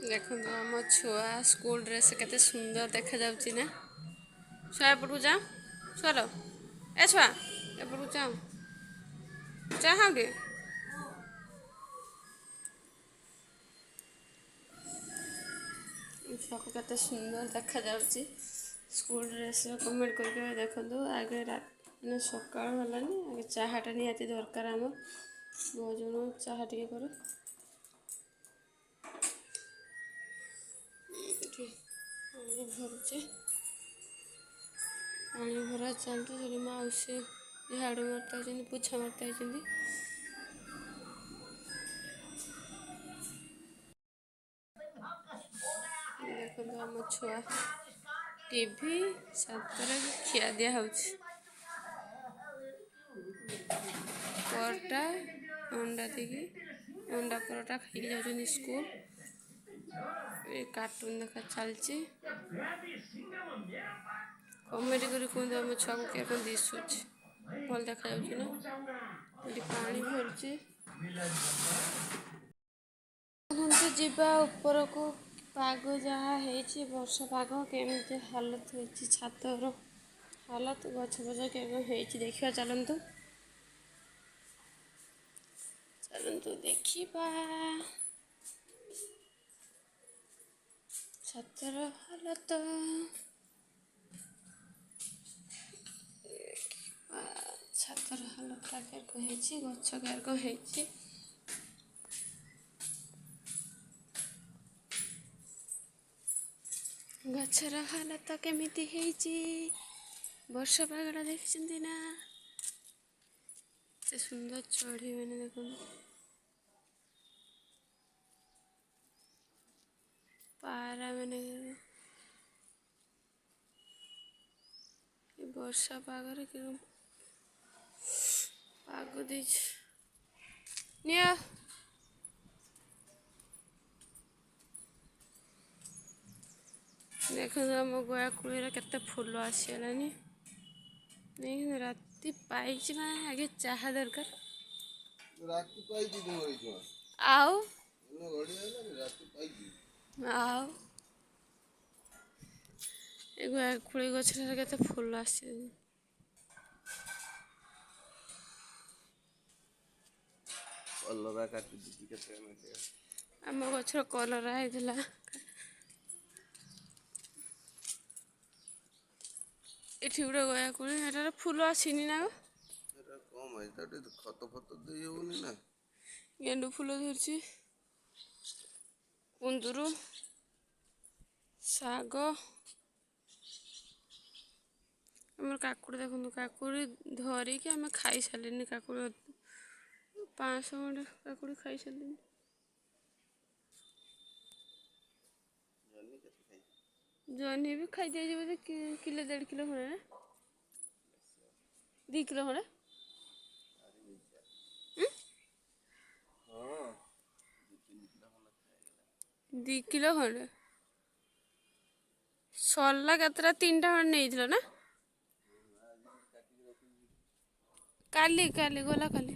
देखो आम छुआ स्कूल ड्रेस केते सुंदर देखा जाउची ना। छुआ एपटू जा चलो ए छुआ एपटू जाओ चाह गे छुआ को केते सुंदर देखा जाउची स्कूल ड्रेस कमेंट करके देखो आगे रात सकाळ हलानी आगे चाहाटा निहाती दरकार आम बहुत चाहा टे कर भरुचे पानी भरा चलते जो मौसी झाड़ू मारता पोछा मारता देखो आम छुआ टीवी सातरे खिया दिया परटा अंडा देगी अंडा परटा खाई जाऊँ स्कूल कार्टून देखा चलची कमेडी कर कहते आम छुआ को क्या दिशुच भल देखा ना ये पानी भरची जीवा ऊपर को पाग जहाँ वर्षा पाग केमी हालत होती छातर हालत गछ गछ के देखा चलतु चलतु देखा छातर हालत छातर हालत गछ गार्क हो गछर हालत केमिति वर्षा पागटा देखी ना एते सुंदर चढ़ी मैंने देखो पारा मैंने वर्षा पागर पाग दे देख आम गया कूड़ी के फुल आसगलानी नहीं राति पाई आगे चाह दरकार आओ आओ खुड़ी गछर के फुल आस आम गछर कलरा होता ये गोटे गया कूड़ी फुल आसनी ना गेंडू फुल धरची कुंदरू शाग आम काकुड़ी देखो काकुड़ी धरिकी आम खाई सारे काकुड़ी 500 खंडे काकुड़ी खाई सारे जहनी भी खाई दिया बोधे किलो 1.5 किलो खंडे 2 किलो खंडे 2 किलो खंडे सरला केतटा 3टा खंडे नहीं ना काली काली गला काली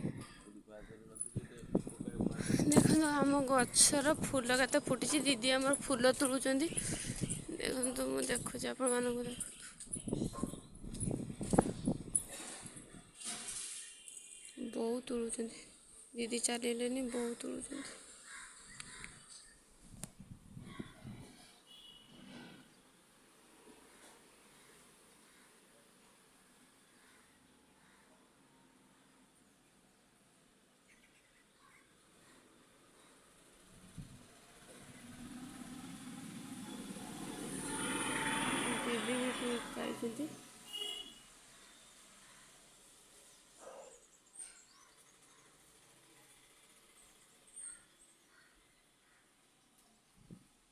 देखो आम गछर फूल के फुटी दीदी आम फूल तोलुं देखो मुझे देखुच आपण मानक बहुत तोलुं दीदी चलिए बहुत तोलुं दीदी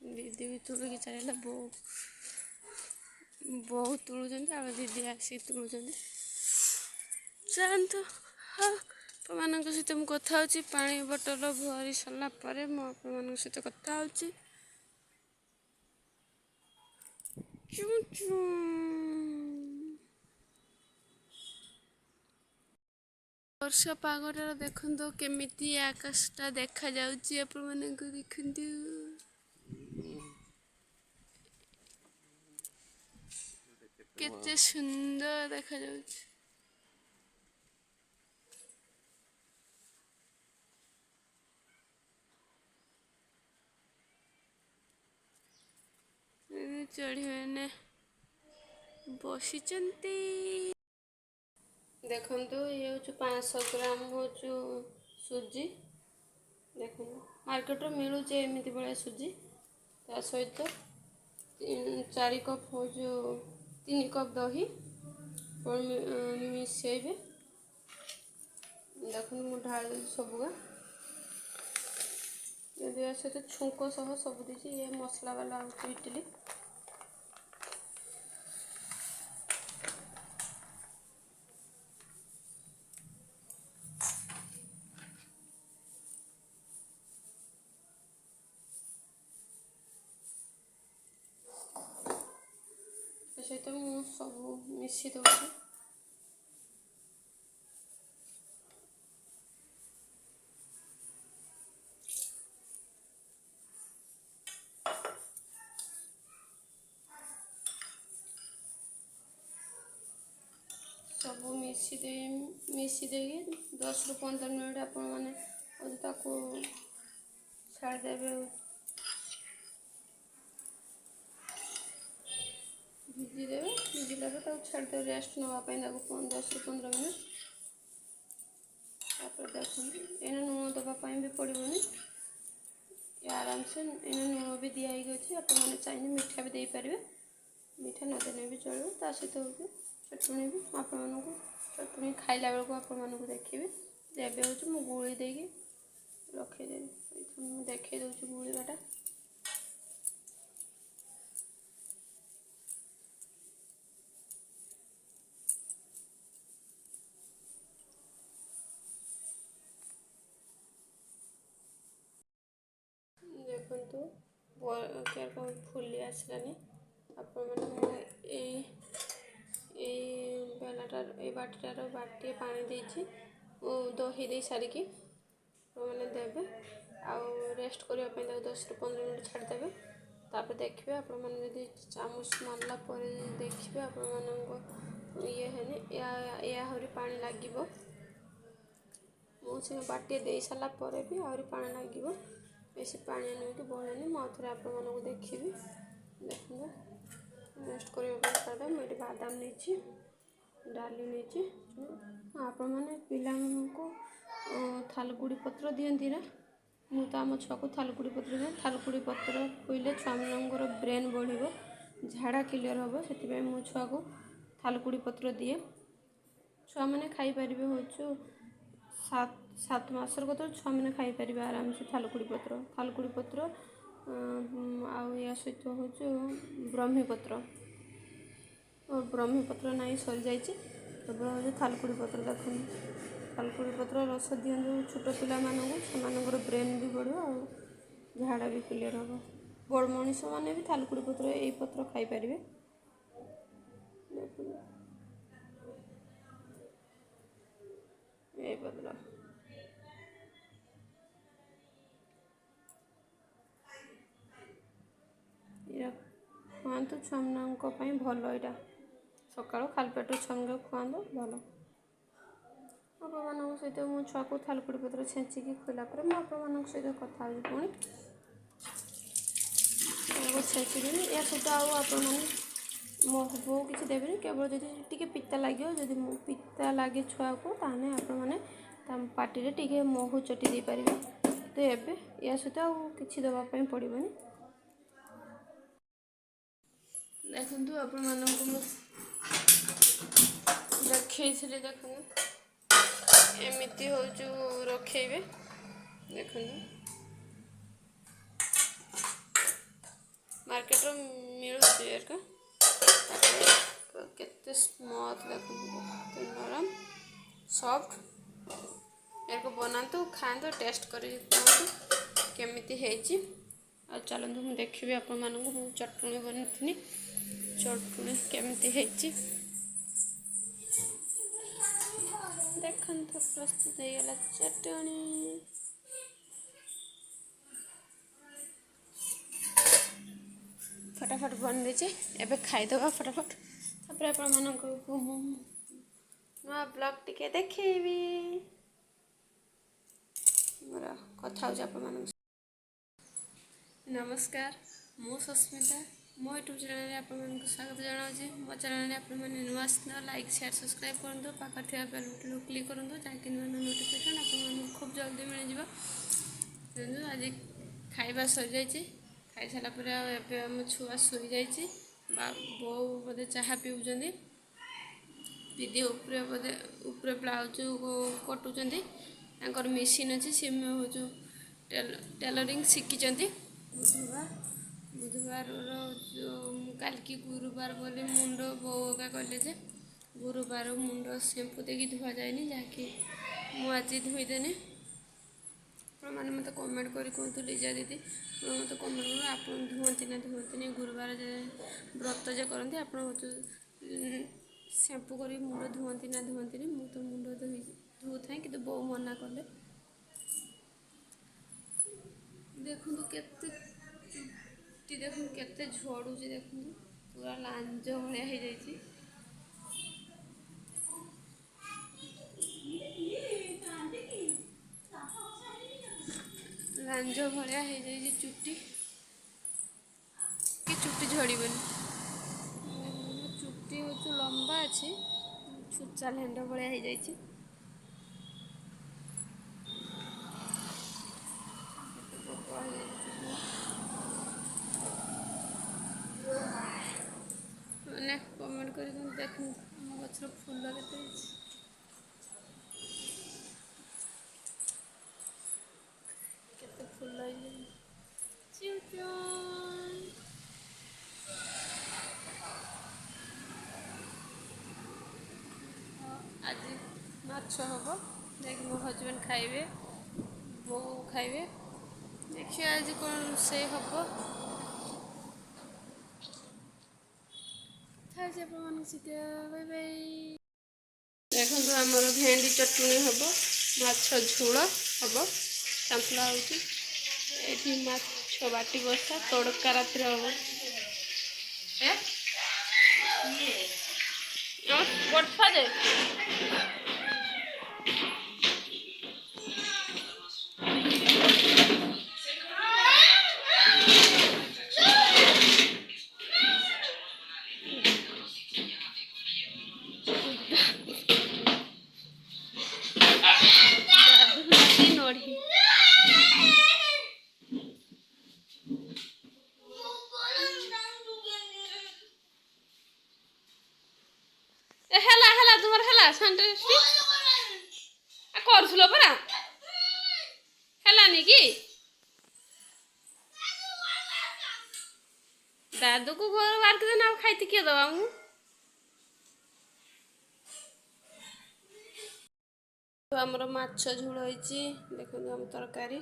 दीदी भी तुलिकी चल बहुत तुलुं दीदी आसिक तुलुं चलतु हाँ मान सहित मुझे कथा पानी बोतल भरी सारा पर मान सहित कथा वर्षा पागटार देखो केमिति आकाशटा देखा जाउची आपण मानक देखंतु କେତେ ସୁନ୍ଦର ଦେଖାଯାଉଛି। ଚଢ଼ିମାନେ ବସିଛନ୍ତି। ଦେଖନ୍ତୁ ଇଏ ହେଉଛି 500 ଗ୍ରାମ ହେଉଛି ସୁଜି। ଦେଖନ୍ତୁ ମାର୍କେଟରେ ମିଳୁଛି ଏମିତି ଭଳିଆ ସୁଜି। ତା ସହିତ 4 କପ୍ ହେଉଛି 3 କପ୍ ଦହି ମିଶାଇବେ। ଦେଖନ୍ତୁ ମୁଁ ଢାଳି ଦେଉଛି ସବୁକା। ଯଦି ୟା ସହିତ ଛୁଙ୍କ ସହ ସବୁ ଦେଇଛି। ଇଏ ମସଲା ବାଲା ହେଉଛି ଇଟିଲି। ତା ସହିତ ମୁଁ ସବୁ ମିଶି ଦେଉଛି। ସବୁ ମିଶି ଦେଇକି 10ରୁ 15 ମିନିଟ୍ ଆପଣମାନେ ତାକୁ ଛାଡ଼ିଦେବେ। ଭିଜିଦେବେ। ଭିଜିଲା ପରେ ତାକୁ ଛାଡ଼ିଦେବେ ରେଷ୍ଟ ନେବା ପାଇଁ ତାକୁ 10ରୁ 15 ମିନିଟ୍। ତାପରେ ଦେଖନ୍ତୁ ଏଇନା ଲୁଣ ଦେବା ପାଇଁ ବି ପଡ଼ିବନି। ଆରାମସେ ଏଇନା ଲୁଣ ବି ଦିଆ ହେଇକି ଅଛି। ଆପଣମାନେ ଚାହିଁଲେ ମିଠା ବି ଦେଇପାରିବେ। ମିଠା ନ ଦେଲେ ବି ଚଳିବ। ତା ସହିତ ହେଉଛି ଚଟଣି ବି ଆପଣମାନଙ୍କୁ ଚଟଣି ଖାଇଲା ବେଳକୁ ଆପଣମାନଙ୍କୁ ଦେଖିବି। ଏବେ ହେଉଛି ମୁଁ ଗୁଳି ଦେଇକି ରଖିଦେବି। ମୁଁ ଦେଖାଇ ଦେଉଛି ଗୁଳିବାଟା। ଦେଖନ୍ତୁ କେରକ ଫୁଲି ଆସିଲାନି। ଆପଣମାନେ ମୁଁ ଏଇ ବେଲାଟାର ଏଇ ବାଟିଟାର ବାଟିଏ ପାଣି ଦେଇଛି। ମୁଁ ଦହି ଦେଇ ସାରିକି ଆପଣମାନେ ଦେବେ। ଆଉ ରେଷ୍ଟ କରିବା ପାଇଁ ତାକୁ 10ରୁ 15 ମିନିଟ୍ ଛାଡ଼ିଦେବେ। ତାପରେ ଦେଖିବେ ଆପଣମାନେ ଯଦି ଚାମଚ ମାରିଲା ପରେ ଦେଖିବେ ଆପଣମାନଙ୍କ ଇଏ ହେଲେ ଆହୁରି ପାଣି ଲାଗିବ। ମୁଁ ସେ ବାଟିଏ ଦେଇ ସାରିଲା ପରେ ବି ଆହୁରି ପାଣି ଲାଗିବ। ବେଶୀ ପାଣି ନୁହେଁ କି ବହେନି। ମୁଁ ଆଉ ଥରେ ଆପଣମାନଙ୍କୁ ଦେଖିବି। ଦେଖନ୍ତୁ ରେଷ୍ଟ କରିବା ପାଇଁ ଛାଡ଼ିଦେବେ। ମୁଁ ଏଠି ବାଦାମ ନେଇଛି, ଡାଲି ନେଇଛି। ଆପଣମାନେ ପିଲାମାନଙ୍କୁ ଥାଲକୁଡ଼ି ପତ୍ର ଦିଅନ୍ତି ନା? ମୁଁ ତ ଆମ ଛୁଆକୁ ଥାଲକୁଡ଼ି ପତ୍ର ଦିଏ। ଥାଲକୁଡ଼ି ପତ୍ର ଖୋଇଲେ ଛୁଆମାନଙ୍କର ବ୍ରେନ୍ ବଢ଼ିବ, ଝାଡ଼ା କ୍ଲିୟର୍ ହେବ। ସେଥିପାଇଁ ମୋ ଛୁଆକୁ ଥାଲକୁଡ଼ି ପତ୍ର ଦିଏ। ଛୁଆମାନେ ଖାଇପାରିବେ ହେଉଛୁ 7 ମାସର କଥା ଛୁଆମାନେ ଖାଇପାରିବେ ଆରାମସେ ଥାଲକୁଡ଼ି ପତ୍ର। ଥାଲକୁଡ଼ି ପତ୍ର ଆଉ ୟା ସହିତ ହେଉଛୁ ବ୍ରହ୍ମୀପତ୍ର ନାହିଁ, ସରିଯାଇଛି। କେବଳ ହେଉଛି ଥାଲକୁଡ଼ି ପତ୍ର। ଦେଖନ୍ତୁ ଥାଲକୁଡ଼ି ପତ୍ର ରସ ଦିଅନ୍ତୁ ଛୋଟ ପିଲାମାନଙ୍କୁ। ସେମାନଙ୍କର ବ୍ରେନ୍ ବି ବଢ଼ିବ ଆଉ ଝାଡ଼ା ବି କ୍ଲିୟର୍ ହେବ। ବଡ଼ ମଣିଷମାନେ ବି ଥାଲକୁଡ଼ି ପତ୍ର ଏଇ ପତ୍ର ଖାଇପାରିବେ। ଦେଖନ୍ତୁ ଏଇ ପତ୍ର ଖୁଆନ୍ତୁ ଛୁଆମାନଙ୍କ ପାଇଁ ଭଲ। ଏଇଟା ସକାଳୁ ଖାଲି ପେଟ ଛୁଆଙ୍କୁ ଖୁଆନ୍ତୁ ଭଲ। ଆପଣମାନଙ୍କ ସହିତ ମୋ ଛୁଆକୁ ଥାଲକୁଡ଼ି ପତ୍ର ଛେଞ୍ଚିକି ଖୋଇଲା ପରେ ମୁଁ ଆପଣମାନଙ୍କ ସହିତ କଥା ହେବି। ପୁଣି ଛେଞ୍ଚିଦେବି। ଏହା ସହିତ ଆଉ ଆପଣମାନେ ମହୁ କିଛି ଦେବେନି। କେବଳ ଯଦି ଟିକେ ପିତା ଲାଗିବ, ଯଦି ପିତା ଲାଗେ ଛୁଆକୁ, ତାହେଲେ ଆପଣମାନେ ତା ପାଟିରେ ଟିକେ ମହୁ ଚଟି ଦେଇପାରିବେ। ତ ଏବେ ୟା ସହିତ ଆଉ କିଛି ଦେବା ପାଇଁ ପଡ଼ିବନି। ଦେଖନ୍ତୁ ଆପଣମାନଙ୍କୁ ମୁଁ ଦେଖେଇଥିଲି। ଦେଖନ୍ତୁ ଏମିତି ହେଉଛୁ ରଖେଇବେ। ଦେଖନ୍ତୁ ମାର୍କେଟରେ ମିଳୁଛି ଏକା। କେତେ ସ୍ମୁଥ୍ ଦେଖନ୍ତୁ, କେତେ ନରମ ସଫ୍ଟ। ଏହାକୁ ବନାନ୍ତୁ, ଖାଆନ୍ତୁ, ଟେଷ୍ଟ କରିକି କୁହନ୍ତୁ କେମିତି ହେଇଛି। ଆଉ ଚାଲନ୍ତୁ ମୁଁ ଦେଖିବି ଆପଣମାନଙ୍କୁ ମୁଁ ଚଟଣି ବନେଇଥିଲି। ଚଟଣି କେମିତି ହେଇଛି ଦେଖନ୍ତୁ। ପ୍ରସ୍ତୁତ ହେଇଗଲା ଚଟଣି। फटाफट बन देचे एबे खाइदबा फटाफट तापर आपको मु नुआ ब्लॉग टिके देखेबी मोर कथा हो आप नमस्कार मु सस्मिता मो यूट्यूब चैनल आप स्वागत जनाऊँ मो चैनल आप नुआ लाइक शेयर सब्सक्राइब करूँ पाखे थे बेल बटन क्लिक करूँ जहाँकि नुआ नोटिफिकेशन आप खूब जल्दी मिल जाए आज खाଇବା सरी खाई सारापर आम छुआ शोई जाइए बो बोधे चाहा पीऊँ दीदी उपरे बोधे उपरे ब्लाउज कटुँच मेसीन अच्छी सी हूँ टेलरिंग शिखी बुधवार कल की गुरुवार बोली मुंड बोगा कहले जे गुरुवार मुंड शैम्पू देकी धुआ जाए जहाँकि मुझे धोईदेनी मैंने मत कमेंट कर कहतु लीजा दीदी मत कमेंट कर आप धुवती ना धुवती गुरुवार व्रत जे करते आप शैम्पू कर मुंड धुवती ना धुवती मुझे तो मुंड धुए था कि बो मना कले देखु केते चुट्टी देखु केते झड़ू देखु पूरा लांज भाया हो जाए लांज भाया हो जाए चुट्टी कि चुट्टी झड़बनी चुट्टी हूँ लंबा अच्छे छुचा लेंड भाया हो जाए मैंने कमेंट कर देख गचर फूल केते फूल आज माछ हम देख मो हजबैंड खाइबे बो खाइबे देखिए आज कौन से हम बाय बाय देखो आमर भेंडी चटनी हम माछ झोल हम सामला होती माछ बाटी बसा तड़का राति हम बर्फा जे କରୁଥିଲ ପରା ହେଲାନି କି ଦାଦୁକୁ ଘର ବାହାରକୁ ଦେନା ଆଉ ଖାଇତେ କିଏ ଦବା ମୁଁ ଆମର ମାଛ ଝୋଳ ହେଇଛି ଦେଖନ୍ତୁ ଆମ ତରକାରୀ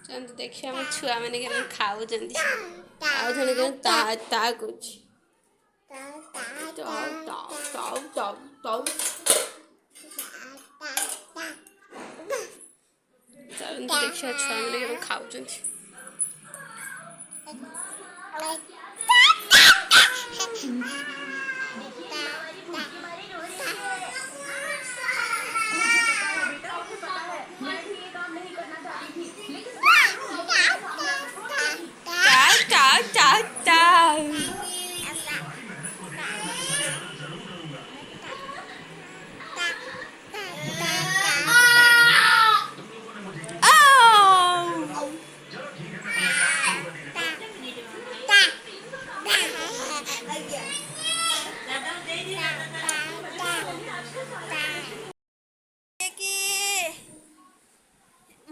चंद देखिए हम छुआ मैंने के खाऊ जंदी आउ जने के ता ता कुछ ताऊ ताऊ ताऊ ताऊ ताऊ चंद देखिए छुआ मैंने के खाऊ जंदी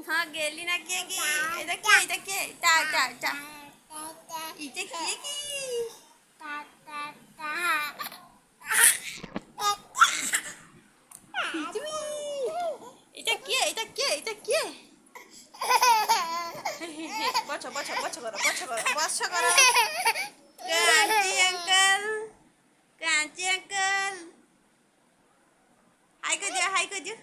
हाँ गेली ना किए की इधर के टा टा टा इधर किए की टा टा टा इधर किए बच्चा बच्चा बच्चा करो कांची अंकल हाय कर दिया